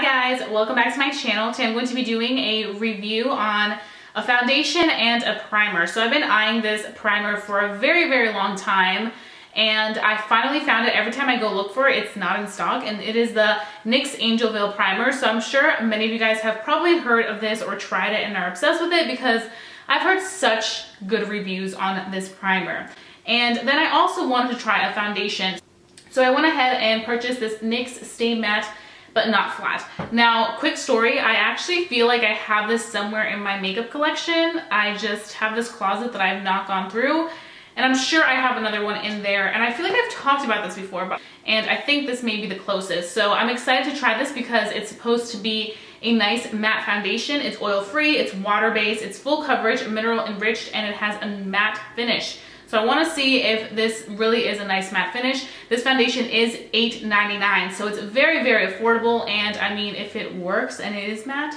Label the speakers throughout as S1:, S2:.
S1: guys, welcome back to my channel. Today I'm going to be doing a review on a foundation and a primer. So I've been eyeing this primer for a very long time, and I finally found it. Every time I go look for it, it's not in stock, and it is the NYX Angel Veil primer. So I'm sure many of you guys have probably heard of this or tried it and are obsessed with it because I've heard such good reviews on this primer. And then I also wanted to try a foundation. So I went ahead and purchased this NYX Stay Matte but Not Flat. Now, quick story, I actually feel like I have this somewhere in my makeup collection. I just have this closet that I've not gone through, and I'm sure I have another one in there, and I feel like I've talked about this before, and I think this may be the closest. So I'm excited to try this because it's supposed to be a nice matte foundation. It's oil-free, it's water-based, it's full coverage, mineral enriched, and it has a matte finish. So I want to see if this really is a nice matte finish. This foundation is $8.99, so it's very affordable, and I mean, if it works and it is matte,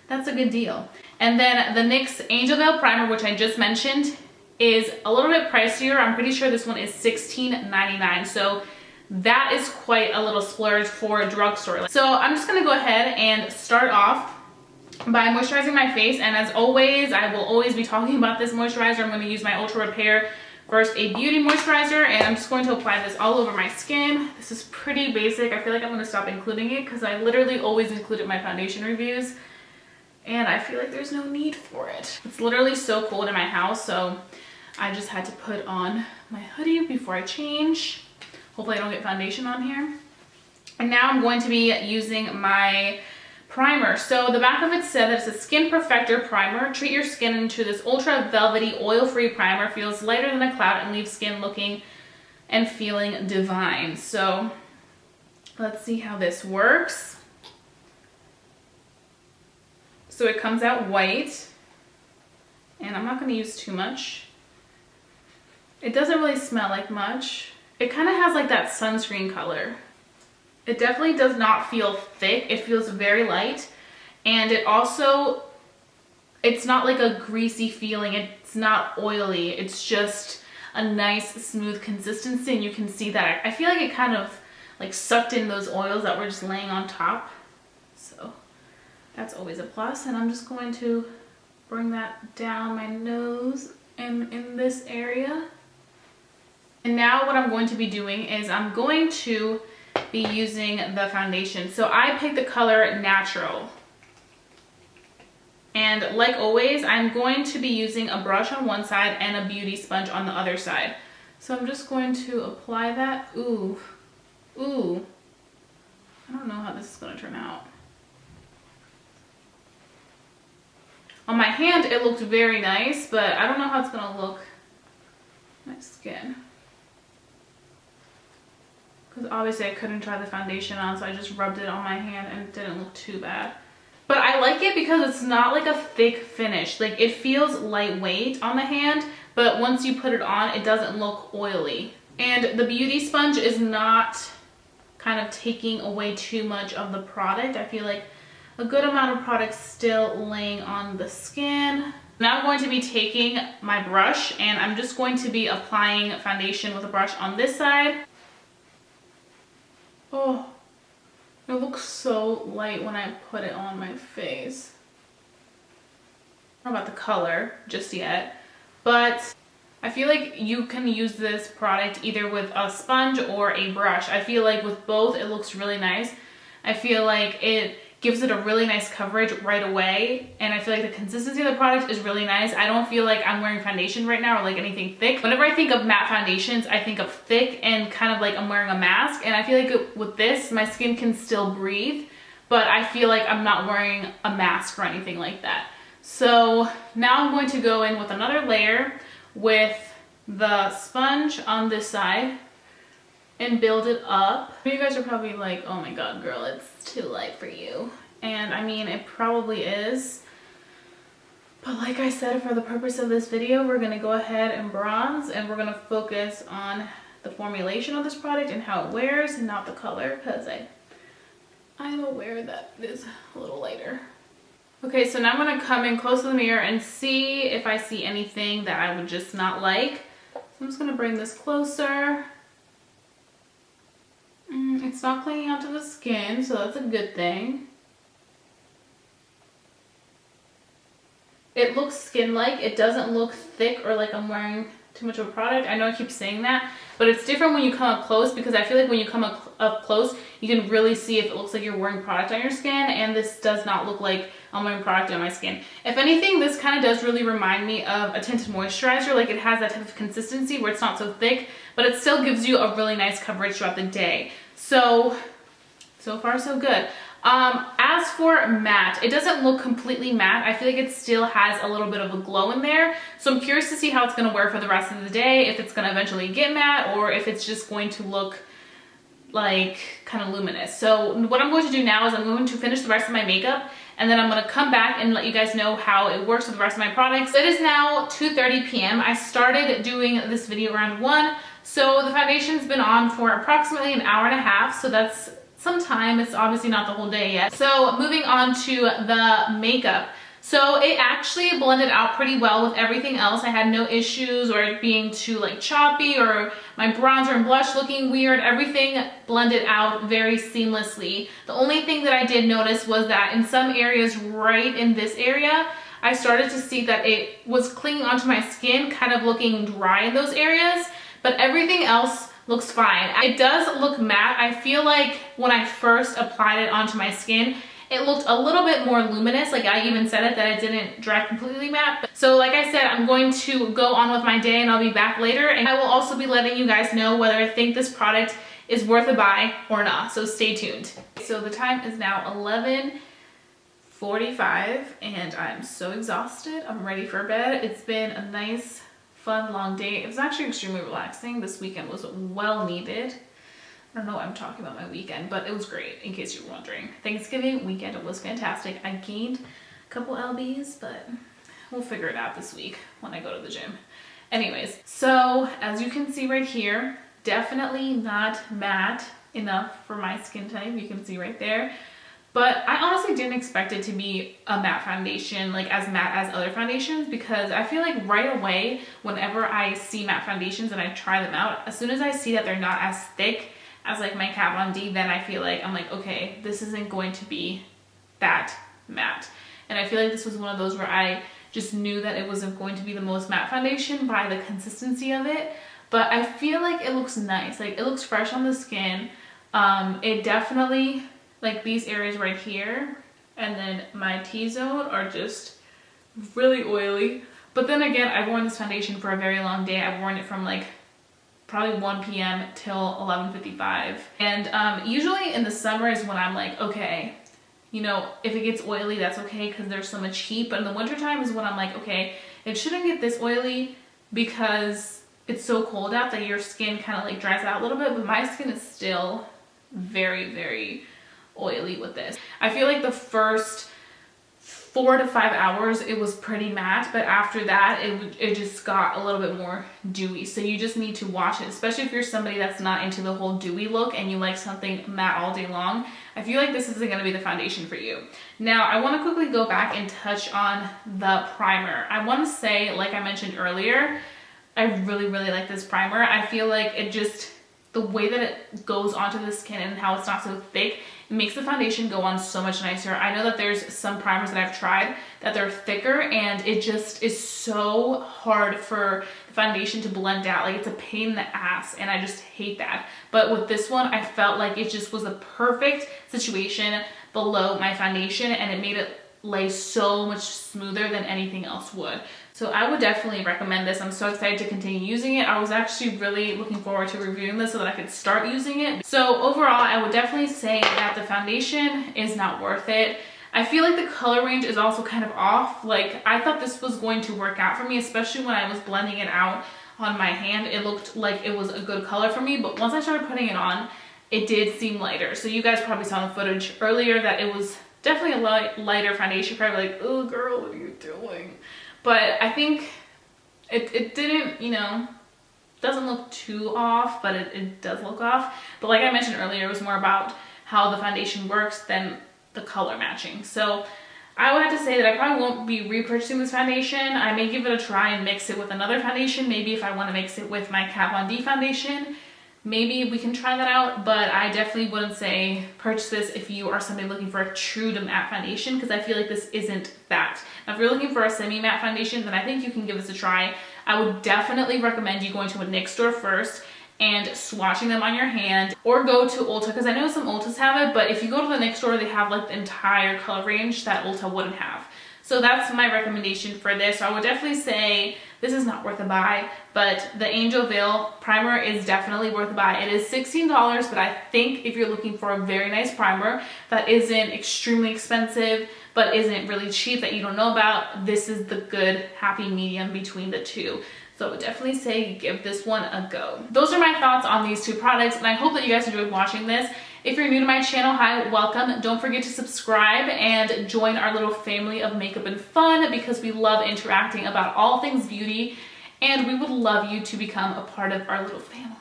S1: that's a good deal. And then the NYX Angel Veil primer, which I just mentioned, is a little bit pricier. I'm pretty sure this one is $16.99, so that is quite a little splurge for a drugstore. So I'm just going to go ahead and start off by moisturizing my face, and as always, I will always be talking about this moisturizer. I'm going to use my Ultra Repair First Aid Beauty moisturizer, and I'm just going to apply this all over my skin. This is pretty basic. I feel like I'm going to stop including it because I literally always include it in my foundation reviews, and I feel like there's no need for it. It's literally so cold in my house, so I just had to put on my hoodie before I change. Hopefully I don't get foundation on here. And now I'm going to be using my primer. So the back of it said that it's a skin perfector primer. Treat your skin into this ultra velvety oil-free primer. Feels lighter than a cloud and leaves skin looking and feeling divine. So let's see how this works. So it comes out white, and I'm not going to use too much. It doesn't really smell like much. It kind of has like that sunscreen color. It definitely does not feel thick. It feels very light, and it also, it's not like a greasy feeling. It's not oily. It's just a nice smooth consistency, and you can see that. I feel like it kind of like sucked in those oils that were just laying on top. So that's always a plus, and I'm just going to bring that down my nose and in this area. And now what I'm going to be doing is I'm going to be using the foundation. So I picked the color Natural. And like always, I'm going to be using a brush on one side and a beauty sponge on the other side. So I'm just going to apply that. Ooh. I don't know how this is going to turn out. On my hand, it looked very nice, but I don't know how it's going to look on my skin. Because obviously I couldn't try the foundation on, so I just rubbed it on my hand and it didn't look too bad. But I like it because it's not like a thick finish. Like, it feels lightweight on the hand, but once you put it on, it doesn't look oily. And the beauty sponge is not kind of taking away too much of the product. I feel like a good amount of product still laying on the skin. Now I'm going to be taking my brush, and I'm just going to be applying foundation with a brush on this side. Oh, it looks so light when I put it on my face. I don't know about the color just yet, but I feel like you can use this product either with a sponge or a brush. I feel like with both, it looks really nice. I feel like it gives it a really nice coverage right away, and I feel like the consistency of the product is really nice. I don't feel like I'm wearing foundation right now or like anything thick. Whenever I think of matte foundations, I think of thick and kind of like I'm wearing a mask, and I feel like with this, my skin can still breathe, but I feel like I'm not wearing a mask or anything like that. So now I'm going to go in with another layer with the sponge on this side and build it up. You guys are probably like, oh my god, girl, it's too light for you. And I mean, it probably is. But like I said, for the purpose of this video, we're gonna go ahead and bronze, and we're gonna focus on the formulation of this product and how it wears, and not the color, because I'm aware that it is a little lighter. Okay, so now I'm gonna come in close to the mirror and see if I see anything that I would just not like. So I'm just gonna bring this closer. It's not clinging onto the skin, so that's a good thing. it looks skin-like. It doesn't look thick or like I'm wearing too much of a product. I know I keep saying that, but it's different when you come up close, because I feel like when you come up close, you can really see if it looks like you're wearing product on your skin, and this does not look like I'm wearing product on my skin. If anything, this kind of does really remind me of a tinted moisturizer. Like, it has that type of consistency where it's not so thick, but it still gives you a really nice coverage throughout the day. So far so good. As for matte, it doesn't look completely matte. I feel like it still has a little bit of a glow in there. So I'm curious to see how it's going to wear for the rest of the day, if it's going to eventually get matte or if it's just going to look like kind of luminous. So what I'm going to do now is I'm going to finish the rest of my makeup, and then I'm going to come back and let you guys know how it works with the rest of my products. It is now 2:30 p.m. I started doing this video around 1, so the foundation's been on for approximately an hour and a half, so that's some time. It's obviously not the whole day yet. So moving on to the makeup. So it actually blended out pretty well with everything else. I had no issues or it being too like choppy or my bronzer and blush looking weird. Everything blended out very seamlessly. The only thing that I did notice was that in some areas right in this area, I started to see that it was clinging onto my skin, kind of looking dry in those areas, but everything else looks fine. It does look matte. I feel like when I first applied it onto my skin, it looked a little bit more luminous. Like, I even said it that it didn't dry completely matte. So like I said, I'm going to go on with my day and I'll be back later, and I will also be letting you guys know whether I think this product is worth a buy or not. So stay tuned. So the time is now 11:45 and I'm so exhausted. I'm ready for bed. It's been a nice, fun, long day. It was actually extremely relaxing. This weekend was well needed. I don't know why I'm talking about my weekend, but it was great, in case you were wondering. Thanksgiving weekend, it was fantastic. I gained a couple lbs, but we'll figure it out this week when I go to the gym. Anyways, so as you can see right here, definitely not matte enough for my skin type. You can see right there. But I honestly didn't expect it to be a matte foundation, like as matte as other foundations, because I feel like right away, whenever I see matte foundations and I try them out, as soon as I see that they're not as thick as like my Kat Von D, then I feel like I'm like, okay, this isn't going to be that matte. And I feel like this was one of those where I just knew that it wasn't going to be the most matte foundation by the consistency of it. But I feel like it looks nice. Like, it looks fresh on the skin. It definitely, like these areas right here and then my T-zone are just really oily. But then again, I've worn this foundation for a very long day. I've worn it from like probably 1 p.m. till 11:55. And usually in the summer is when I'm like, okay, you know, if it gets oily, that's okay because there's so much heat. But in the wintertime is when I'm like, okay, it shouldn't get this oily because it's so cold out that your skin kind of like dries out a little bit. But my skin is still very, very oily with this. I feel like the first 4 to 5 hours it was pretty matte, but after that it just got a little bit more dewy. So you just need to watch it, especially if you're somebody that's not into the whole dewy look and you like something matte all day long. I feel like this isn't going to be the foundation for you. Now I want to quickly go back and touch on the primer. I want to say, like I mentioned earlier, I really, really like this primer. I feel like it just, the way that it goes onto the skin and how it's not so thick, it makes the foundation go on so much nicer. I know that there's some primers that I've tried that they're thicker and it just is so hard for the foundation to blend out. Like, it's a pain in the ass and I just hate that. But with this one, I felt like it just was a perfect situation below my foundation and it made it lay so much smoother than anything else would. So I would definitely recommend this. I'm so excited to continue using it. I was actually really looking forward to reviewing this so that I could start using it. So overall, I would definitely say that the foundation is not worth it. I feel like the color range is also kind of off. Like, I thought this was going to work out for me, especially when I was blending it out on my hand. It looked like it was a good color for me, but once I started putting it on, it did seem lighter. So you guys probably saw in the footage earlier that it was definitely a lighter foundation. Probably like, oh girl, what are you doing? But I think it didn't, you know, doesn't look too off, but it does look off. But like I mentioned earlier, it was more about how the foundation works than the color matching. So I would have to say that I probably won't be repurchasing this foundation. I may give it a try and mix it with another foundation. Maybe if I want to mix it with my Kat Von D foundation. maybe we can try that out, but I definitely wouldn't say purchase this if you are somebody looking for a true to matte foundation, because I feel like this isn't that. Now, if you're looking for a semi-matte foundation, then I think you can give this a try. I would definitely recommend you going to a NYX store first and swatching them on your hand, or go to Ulta, because I know some Ultas have it, but if you go to the NYX store, they have like the entire color range that Ulta wouldn't have. So that's my recommendation for this. So I would definitely say this is not worth a buy, but the Angel Veil primer is definitely worth a buy. It is $16, but I think if you're looking for a very nice primer that isn't extremely expensive, but isn't really cheap that you don't know about, this is the good happy medium between the two. So I would definitely say give this one a go. Those are my thoughts on these two products, and I hope that you guys enjoyed watching this. If you're new to my channel, hi, welcome. Don't forget to subscribe and join our little family of makeup and fun, because we love interacting about all things beauty, and we would love you to become a part of our little family.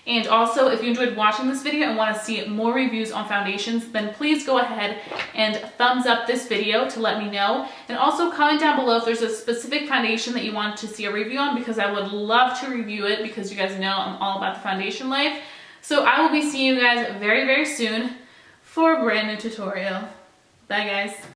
S1: And also, if you enjoyed watching this video and want to see more reviews on foundations, then please go ahead and thumbs up this video to let me know. And also comment down below if there's a specific foundation that you want to see a review on, because I would love to review it, because you guys know I'm all about the foundation life. So I will be seeing you guys very, very soon for a brand new tutorial. Bye, guys.